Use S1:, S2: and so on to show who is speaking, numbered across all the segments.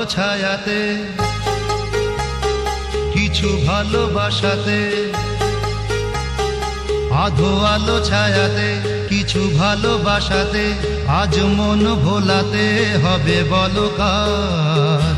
S1: আলো ছায়াতে, কিছু ভালোবাসাতে, আধো আলো ছায়াতে, কিছু ভালোবাসাতে, আজ মন ভোলাতে হবে বলো কার?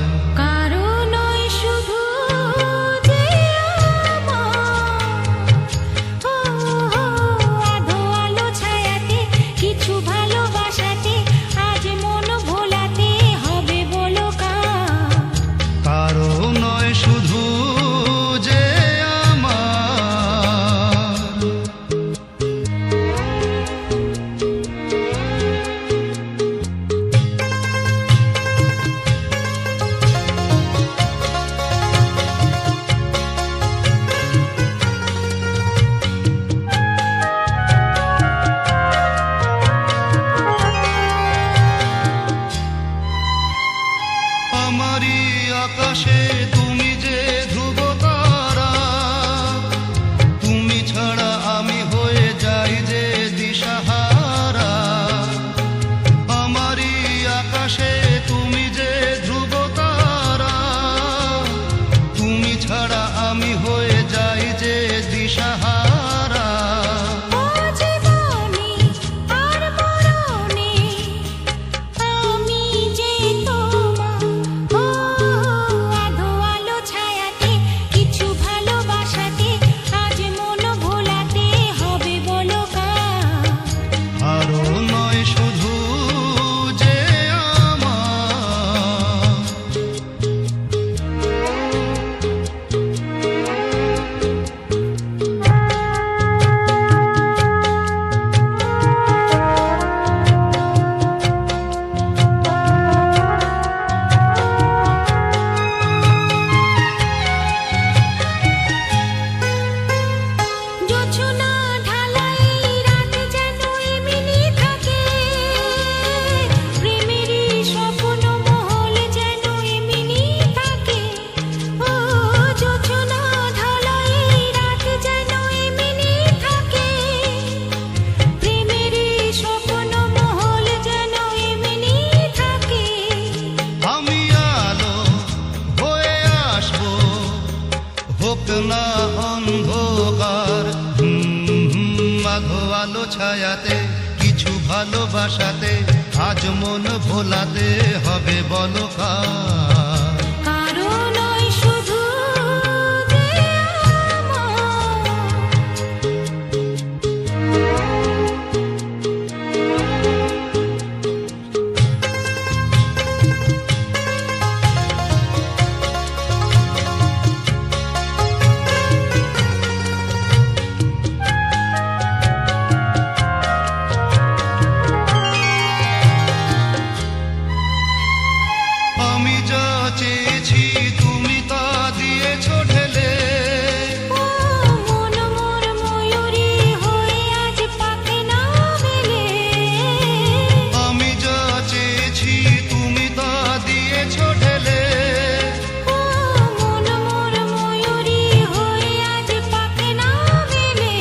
S1: আমারি আকাশে তুমি যে ধ্রুব তারা, তুমি ছাড়া আমি হয়ে যাই যে দিশাহারা। আমারি আকাশে তুমি যে ধ্রুব তারা, তুমি ছাড়া আমি হয়ে যাই যে দিশাহারা। না অন্ধকার আধো আলো ছায়াতে, কিছু ভালোবাসাতে, আজ মন ভোলাতে হবে বলো কার? আমি যা চেয়েছি তুমি তা দিয়েছো ঢেলে,
S2: মন মোর ময়ূরী হয়ে আজ পাখি না মেলে।
S1: আমি যা চেয়েছি তুমি তা দিয়েছো ঢেলে,
S2: মন মোর ময়ূরী হয়ে আজ পাখি না মেলে।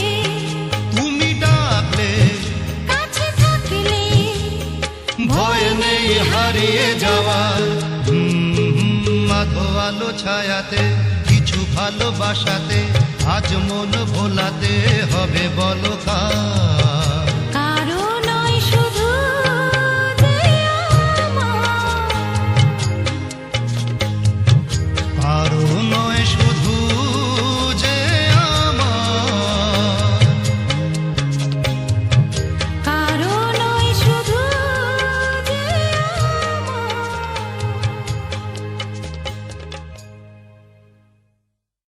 S1: তুমি ডাকলে
S2: কাছে থাকলে
S1: ভয় নেই হারিয়ে যাওয়ার। আধো আলো ছায়াতে, কিছু ভালোবাসাতে, আজ মন ভোলাতে হবে বলো কার?